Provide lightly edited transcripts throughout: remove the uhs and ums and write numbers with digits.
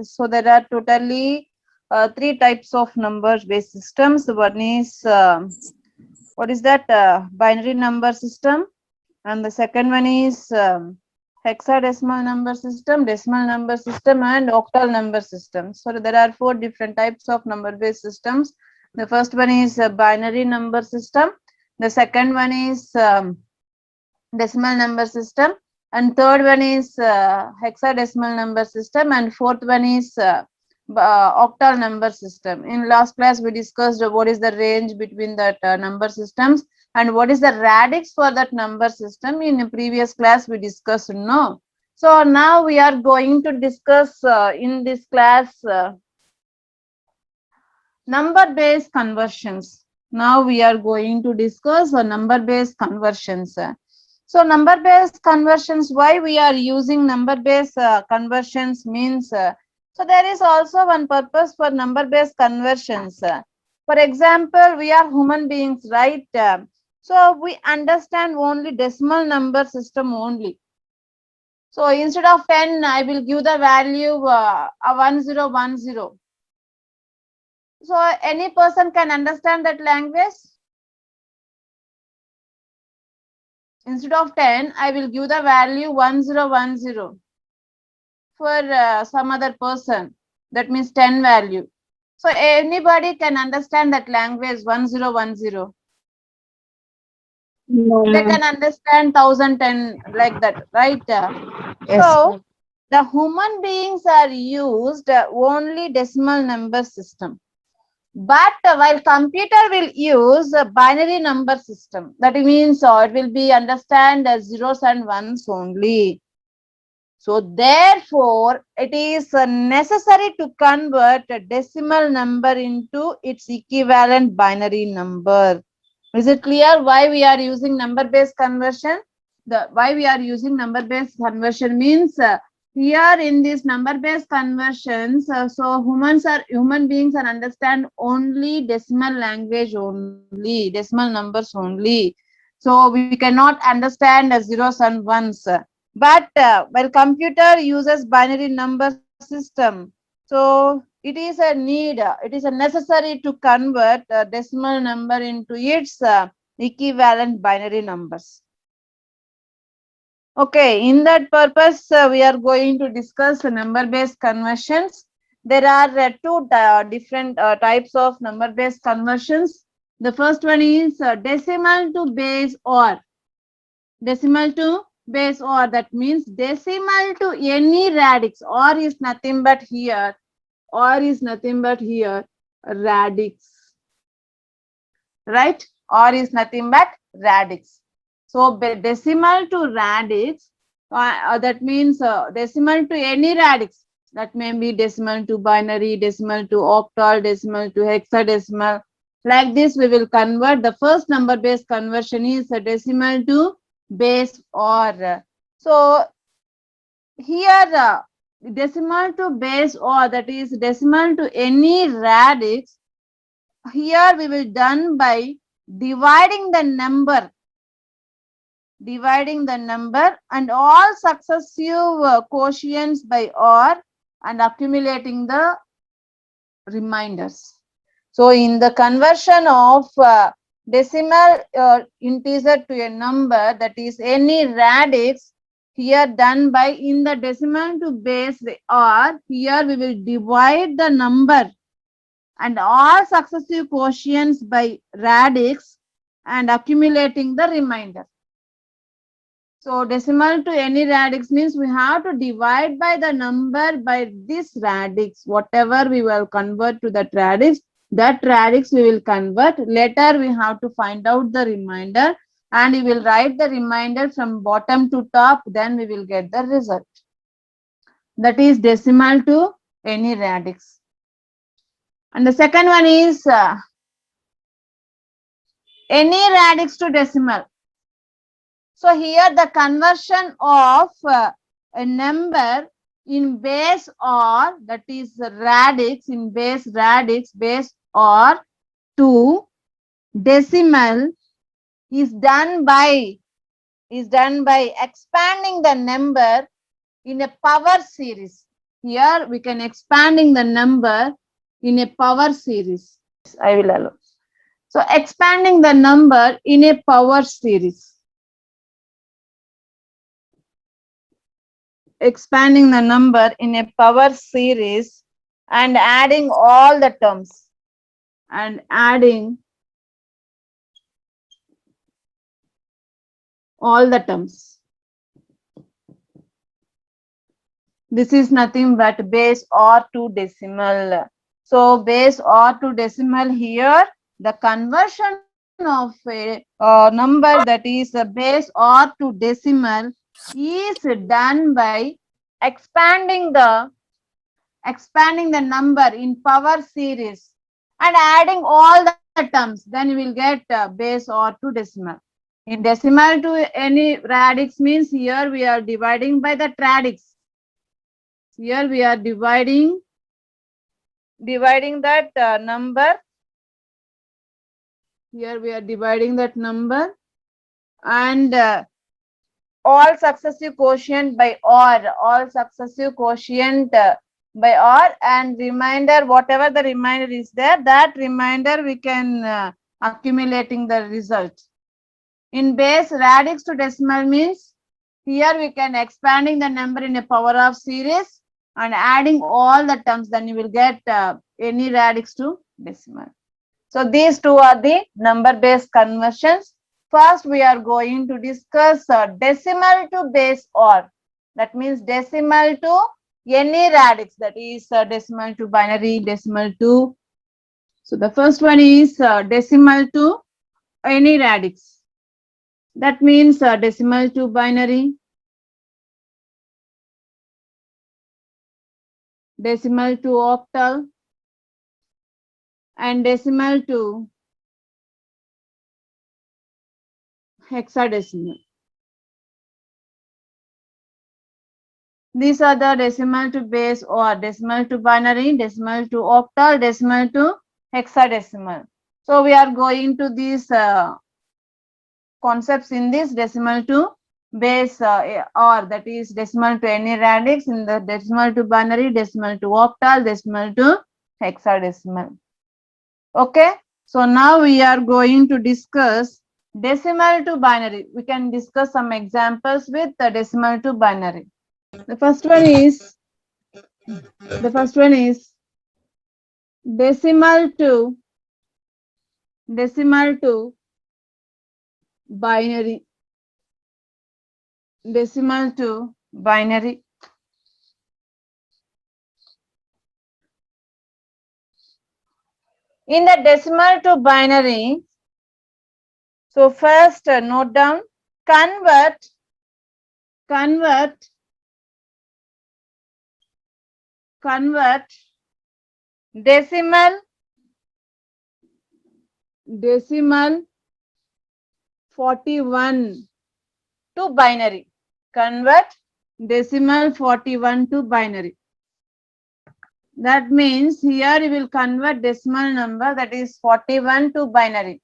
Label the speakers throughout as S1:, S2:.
S1: So there are totally three types of number based systems. One is what is that binary number system, and the second one is hexadecimal number system, decimal number system, and octal number system. So there are four different types of number based systems. The first one is a binary number system. The second one is decimal number system, and third one is hexadecimal number system, and fourth one is octal number system. In last class we discussed what is the range between that number systems and what is the radix for that number system. In a previous class we discussed, no. So now we are going to discuss in this class number based conversions. Now we are going to discuss number based conversions. So number based conversions, why we are using number based conversions means, so there is also one purpose for number based conversions. For example, we are human beings, right? So we understand only decimal number system only. So instead of 10, I will give the value 1010. So any person can understand that language. Instead of 10, I will give the value 1010 for some other person. That means 10 value. So anybody can understand that language 1010.
S2: No,
S1: They
S2: ma'am.
S1: can understand 1010 like that, right?
S2: Yes,
S1: So
S2: ma'am.
S1: the human beings are used only decimal number system. But while computer will use a binary number system, that means it will be understand as zeros and ones only. So therefore, it is necessary to convert a decimal number into its equivalent binary number. Is it clear why we are using number based conversion? The why we are using number based conversion means here in these number based conversions, so human beings are understand only decimal language only, decimal numbers only. So we cannot understand zeros and ones. But while computer uses binary number system, so it is a need, it is a necessary to convert a decimal number into its equivalent binary numbers. Okay, in that purpose, we are going to discuss number-based conversions. There are two different types of number-based conversions. The first one is decimal to base or. Decimal to base or, that means decimal to any radix. Or is nothing but here. Or is nothing but here. Radix. Right? Or is nothing but radix. So decimal to radix, that means decimal to any radix. That may be decimal to binary, decimal to octal, decimal to hexadecimal. Like this, we will convert. The first number based conversion is a decimal to base or. So here, decimal to base or, that is decimal to any radix. Here we will done by dividing the number and all successive quotients by or and accumulating the reminders. So in the conversion of decimal integer to a number, that is any radix, here done by in the decimal to base or, here we will divide the number and all successive quotients by radix and accumulating the remainder. So decimal to any radix means we have to divide by the number by this radix. Whatever we will convert to that radix we will convert. Later we have to find out the remainder and we will write the remainder from bottom to top. Then we will get the result. That is decimal to any radix. And the second one is any radix to decimal. So here the conversion of a number in base or, that is radix, in base or to decimal is done by expanding the number in a power series. Here we can expanding the number in a power series. I will allow. So expanding the number in a power series. Expanding the number in a power series and adding all the terms. And adding all the terms. This is nothing but base or to decimal. So base or to decimal here, the conversion of a number that is a base or to decimal is done by expanding the number in power series and adding all the terms. Then you will get base or to decimal. In decimal to any radix means here we are dividing by the radix. Here we are dividing that number. Here we are dividing that number and all successive quotient by OR. All successive quotient by OR and remainder, whatever the remainder is there, that remainder we can accumulating the result. In base, radix to decimal means here we can expanding the number in a power of series and adding all the terms, then you will get any radix to decimal. So these two are the number based conversions. First we are going to discuss decimal to base OR. That means decimal to any radix, that is decimal to binary, decimal to. So the first one is decimal to any radix. That means decimal to binary, decimal to octal, and decimal to hexadecimal. These are the decimal to base or decimal to binary, decimal to octal, decimal to hexadecimal. So we are going to these concepts in this decimal to base or that is decimal to any radix, in the decimal to binary, decimal to octal, decimal to hexadecimal. Okay, so now we are going to discuss decimal to binary. We can discuss some examples with the decimal to binary. The first one is decimal to binary. Decimal to binary. In the decimal to binary, so first note down, convert decimal 41 to binary. Convert decimal 41 to binary. That means here you will convert decimal number, that is 41, to binary.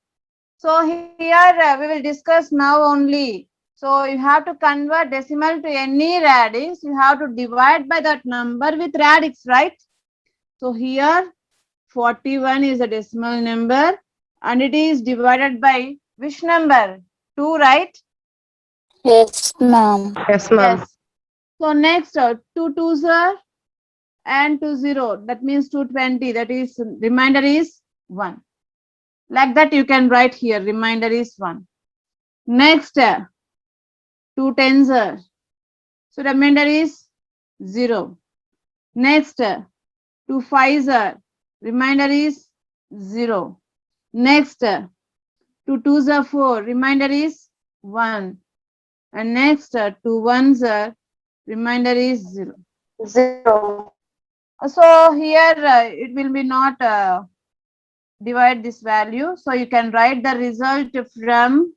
S1: So here we will discuss now only. So you have to convert decimal to any radix. You have to divide by that number with radix, right? So here 41 is a decimal number and it is divided by which number? 2, right?
S2: Yes, ma'am.
S3: Yes, ma'am.
S1: Yes. So next 2 2s are and 2 0. That means 220. That is remainder is 1. Like that you can write here. Remainder is 1. Next 2 10s are. So remainder is 0. Next 2 5s are. Remainder is 0. Next 2 2s are 4. Remainder is 1. And next 2 1s are. Remainder is 0. So here it will be not divide this value. So you can write the result from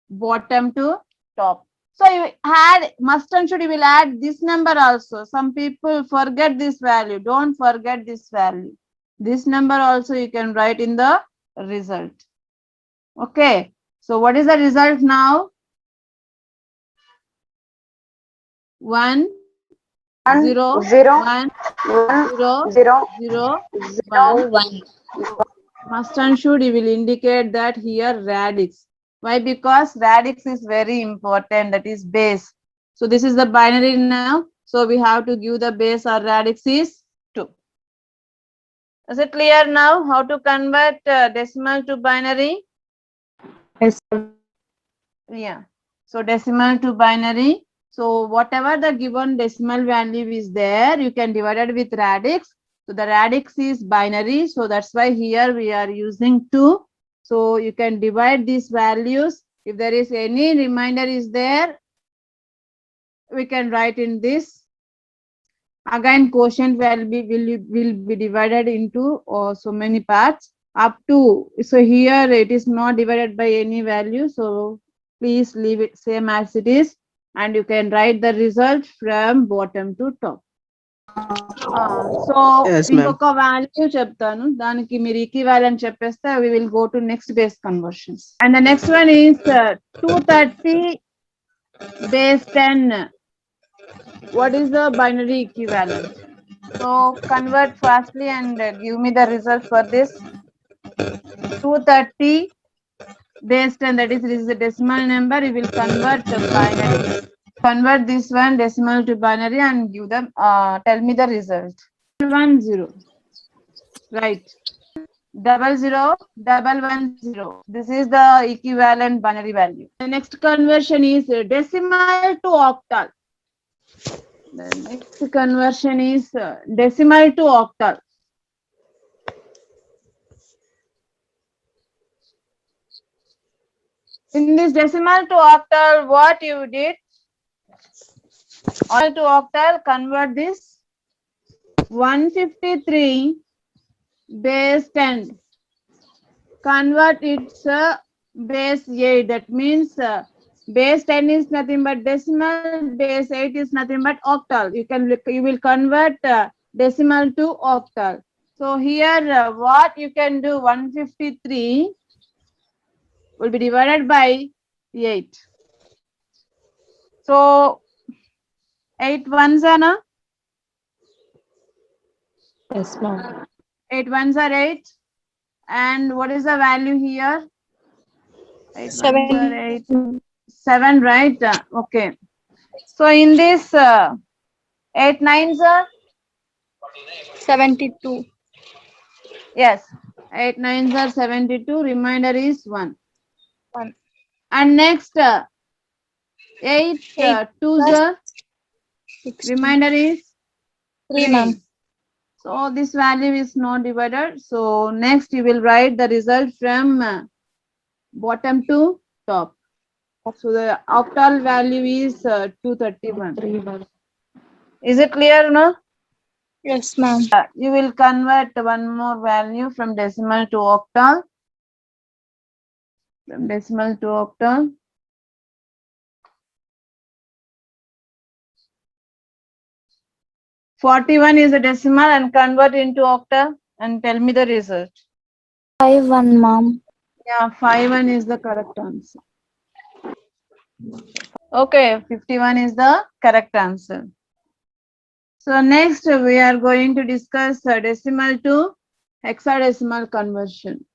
S1: bottom to top. So you add must and should, you will add this number also. Some people forget this value. Don't forget this value. This number also you can write in the result. Okay. So what is the result now? 1 0,
S2: 0,
S1: 1,
S2: 1,
S1: 0,
S2: 0,
S1: 0, 1.
S2: 0, 1.
S1: Must and should, you will indicate that here radix. Why? Because radix is very important, that is base. So this is the binary now. So we have to give the base or radix is 2. Is it clear now how to convert decimal to binary?
S2: Yes.
S1: Yeah. So decimal to binary. So whatever the given decimal value is there, you can divide it with radix. So the radix is binary. So that's why here we are using 2. So you can divide these values. If there is any remainder is there, we can write in this. Again, quotient will be divided into so many parts up to. So here it is not divided by any value. So please leave it same as it is, and you can write the result from bottom to top. So
S3: Yes, ma'am.
S1: ఇంకొక value చెప్తాను, దానికి మీరు equivalent చెప్పేస్తే we will go to next base conversions. And the next one is 230 base 10. What is the binary equivalent? So convert fastly and give me the result for this. 230 base 10, that is, this is a decimal number. You will convert to binary. Convert this one decimal to binary and give them. Tell me the result. 10. Right. 001110. This is the equivalent binary value. The next conversion is decimal to octal. The next conversion is decimal to octal. In this decimal to octal, what you did? All to octal, convert this 153 base 10. Convert its base 8. That means base 10 is nothing but decimal, base 8 is nothing but octal. You will convert decimal to octal. So here what you can do, 153 will be divided by 8. So 8 ones are na?
S2: Yes, ma'am.
S1: 8 ones are 8. And what is the value here? 8 ones are 8. 7, right? Okay. So in this 8 nines are?
S2: 72.
S1: Yes. 8 nines are 72. Remainder is 1.
S2: 1.
S1: And next 8 twos are?
S2: 16.
S1: Remainder is
S2: 3, ma'am.
S1: So this value is not divided. So next you will write the result from bottom to top. So the octal value is 231.
S2: 3, ma'am.
S1: Is it clear, no?
S2: Yes, ma'am.
S1: You will convert one more value from decimal to octal. From decimal to octal. (41) is a decimal and convert into octal and tell me the result.
S2: 5-1, ma'am.
S1: Yeah, 5-1 is the correct answer. Okay, 51 is the correct answer. So next we are going to discuss decimal to hexadecimal conversion.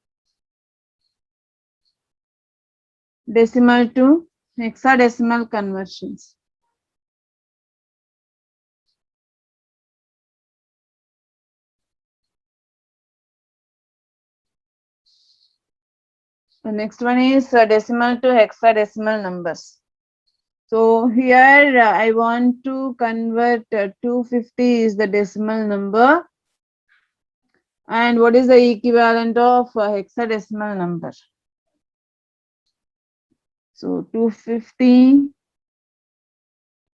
S1: Decimal to hexadecimal conversions. The next one is decimal to hexadecimal numbers. So here I want to convert 250 is the decimal number. And what is the equivalent of hexadecimal number? So 250,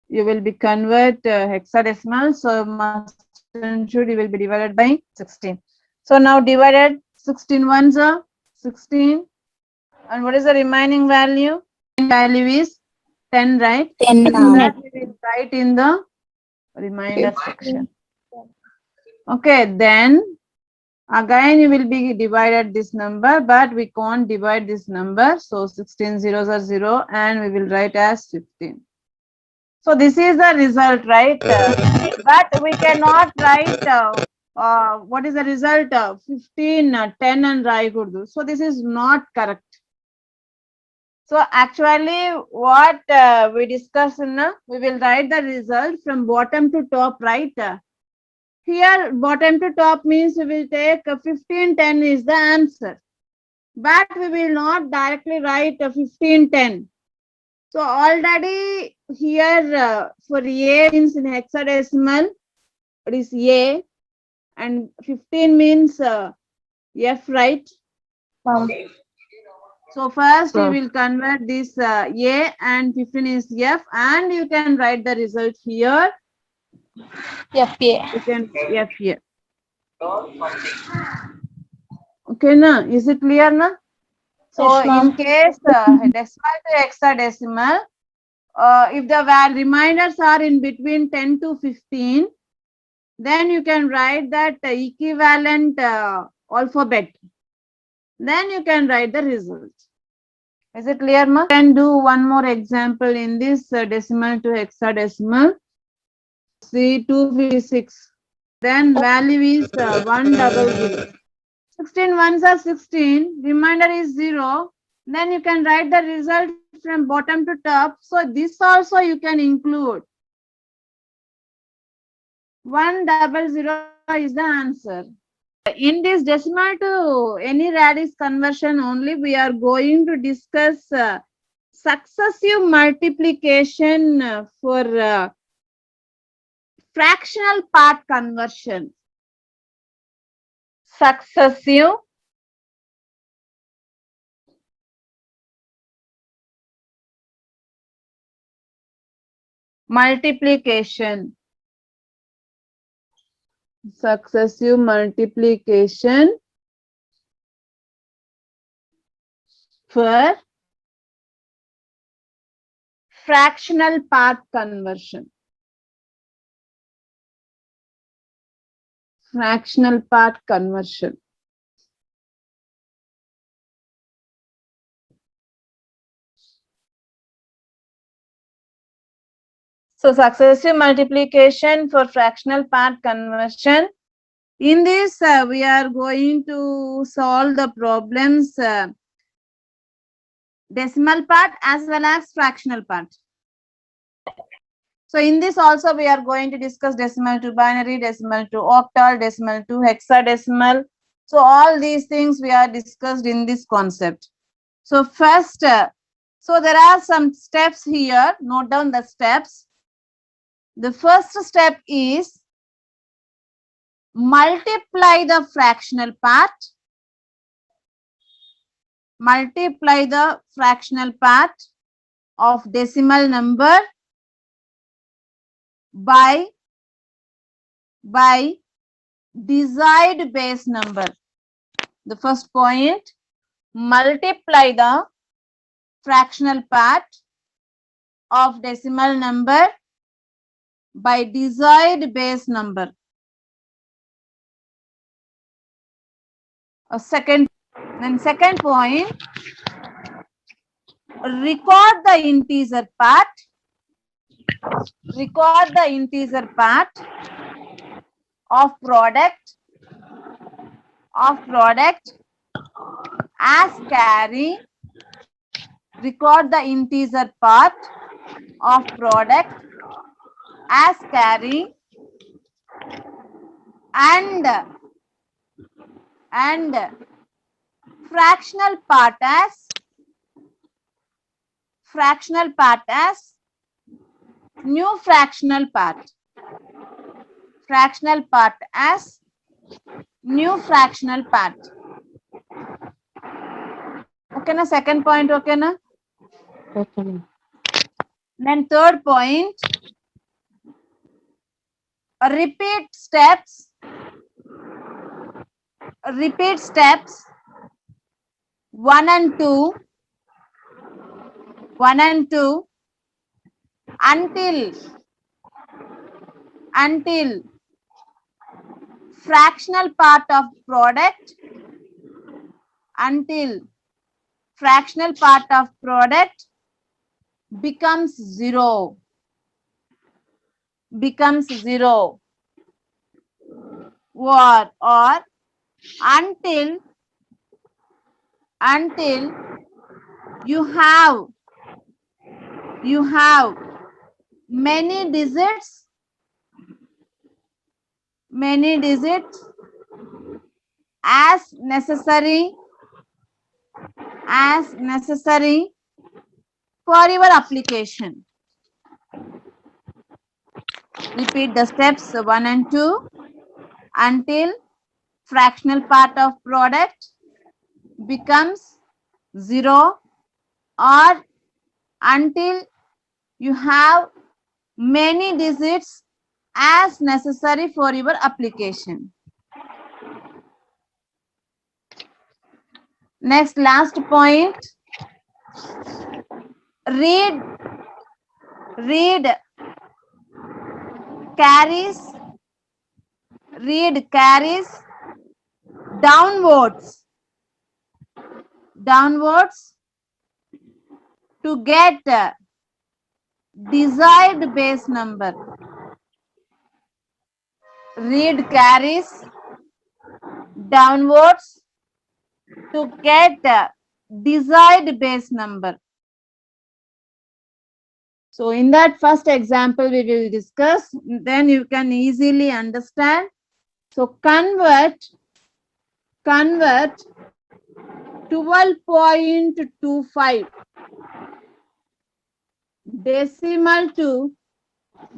S1: you will be convert hexadecimal. So must and should you will be divided by 16. So now divided 16 ones are 16. And what is the remaining value? Value is 10, right?
S2: 10, ma'am.
S1: That we will write in the remainder section. Okay, then again you will be divided this number, but we can't divide this number. So 16 zeros are 0 and we will write as 15. So this is the result, right? But we cannot write what is the result? 15, 10 and Raigudu. So this is not correct. So actually what we discussed, we will write the result from bottom to top, right? Here bottom to top means we will take 15, 10 is the answer. But we will not directly write 15, 10. So already here for A means in hexadecimal, it is A, and 15 means F, right?
S2: Ma'am.
S1: So first you will convert this A and 15 is F, and you can write the result here.
S2: FA.
S1: You can F here. Okay, na? Is it clear, na? So
S2: Yes, ma'am.
S1: in case decimal to hexadecimal, if the reminders are in between 10 to 15, then you can write that equivalent alphabet. Then you can write the result. Is it clear, ma? Can do one more example in this decimal to hexadecimal. See 256. Then value is 100. 16 ones are 16. Remainder is 0. Then you can write the result from bottom to top. So this also you can include. 100 is the answer. In this decimal to any radics conversion only, we are going to discuss successive multiplication for fractional part conversion. Successive multiplication. Successive multiplication for fractional part conversion. Fractional part conversion. So successive multiplication for fractional part conversion. In this, we are going to solve the problems decimal part as well as fractional part. So in this also we are going to discuss decimal to binary, decimal to octal, decimal to hexadecimal. So all these things we are discussed in this concept. So first, so there are some steps here. Note down the steps. The first step is multiply the fractional part. Multiply the fractional part of decimal number by desired base number. The first point, multiply the fractional part of decimal number by desired base number. Second point, record the integer part. Record the integer part of product as carry. Record the integer part of product as carry and fractional part as new fractional part. Fractional part as new fractional part. Okay na? Second point, okay na?
S2: Okay.
S1: Then third point, repeat steps 1 and 2 until fractional part of product becomes 0. becomes 0. What? Or until you have many digits as necessary for your application. Repeat the steps 1 and 2 until fractional part of product becomes 0, or until you have many digits as necessary for your application. Next, last point. Read carries downwards to get desired base number. Read carries downwards to get desired base number. So in that first example we will discuss, then you can easily understand. So convert 12.25 decimal to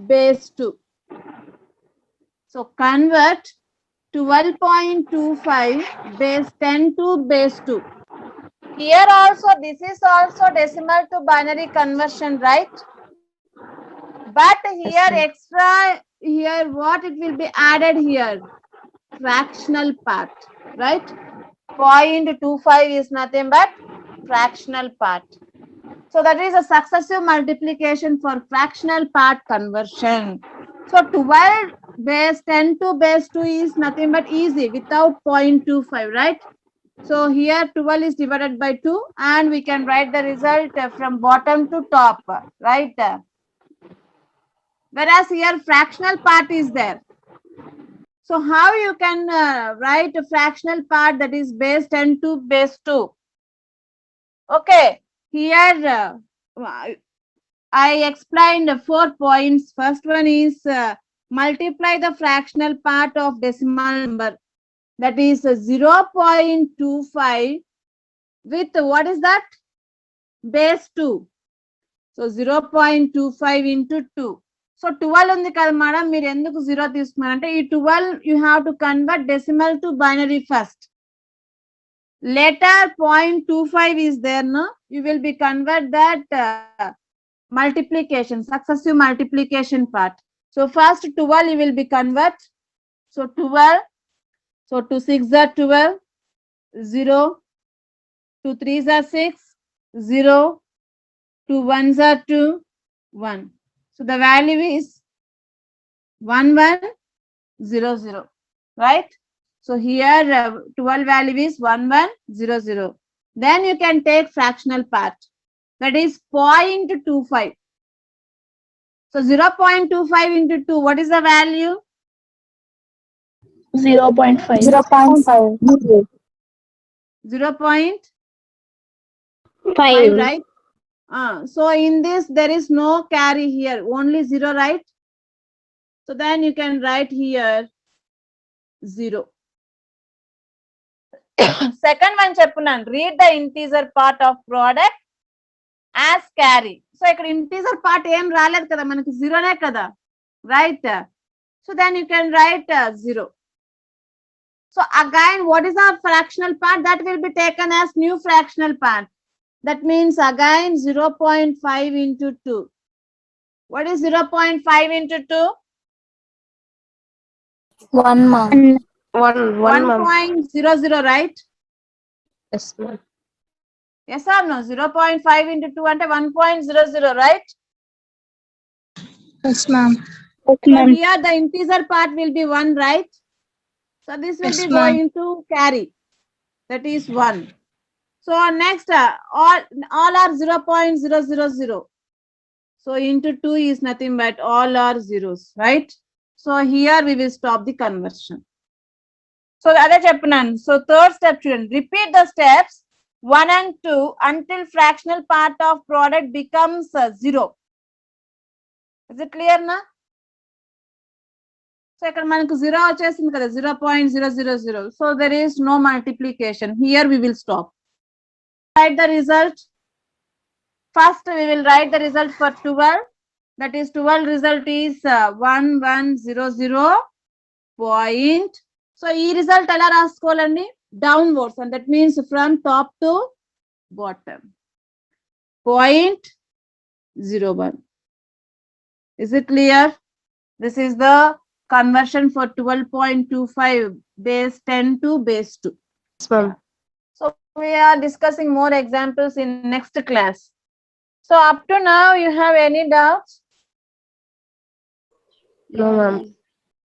S1: base 2. So convert 12.25 base 10 to base 2. Here also, this is also decimal to binary conversion, right? But here extra, here what it will be added here? Fractional part, right? 0.25 is nothing but fractional part. So that is a successive multiplication for fractional part conversion. So 12 base 10 to base 2 is nothing but easy without 0.25, right? So here 12 is divided by 2 and we can write the result from bottom to top, right? Whereas here fractional part is there. So how you can write a fractional part that is base 10 to base 2? Okay, here I explained 4 points. First one is multiply the fractional part of decimal number, that is 0.25 with what is that? Base 2. So 0.25 into 2. So 12 ఉంది కదా madam, మీరు ఎందుకు 0 తీసుకున్నారంటే ఈ 12 you have to convert decimal to binary first. Later 0.25 is there, no? You will be convert that multiplication, successive multiplication part. So first 12 you will be convert. So 12. So 2 6 are 12. 0. 2 3s are 6. 0. 2 1s are 2. 1. So the value is 1100, right? So here 12 value is 1100. Then you can take fractional part, that is 0.25. So 0.25 into 2, what is the value?
S2: 0.5.
S1: 0.5,
S2: 5.
S1: right? So in this there is no carry here, only 0, right? So then you can write here 0. Second one చెప్పున్నాను, read the integer part of product as carry. So ఇక్కడ integer part ఏం రాలేదు కదా, మనకి 0నే కదా, right? So then you can write 0. So again, what is our fractional part? That will be taken as new fractional part. That means again 0.5 into 2. What is 0.5 into 2?
S2: 1 month.
S1: 1.00, right?
S2: Yes, ma'am.
S1: Yes or no? 0.5 into 2 ante 1.00, right?
S2: Yes, ma'am.
S1: So here the integer part will be 1, right? So this will
S2: Yes,
S1: be
S2: ma'am.
S1: going to carry, that is 1. So next all are 0.000. So into 2 is nothing but all are zeros, right? So here we will stop the conversion. So అదే చెప్తున్నాను. So third step student, repeat the steps 1 and 2 until fractional part of product becomes 0. Is it clear na? So ఇక్కడ మనకు 0 వచ్చేసింది కదా 0.000. So there is no multiplication. Here we will stop. Write the result. First we will write the result for 12. That is 12 result is 1100 point. So ఈ result ఎలా రాసుకోవాలండి downwards and that means from top to bottom 0.01. Is it clear? This is the conversion for 12.25 base 10 to base 2.
S2: Yes, ma'am.
S1: So we are discussing more examples in next class. So up to now you have any doubts?
S2: No, ma'am.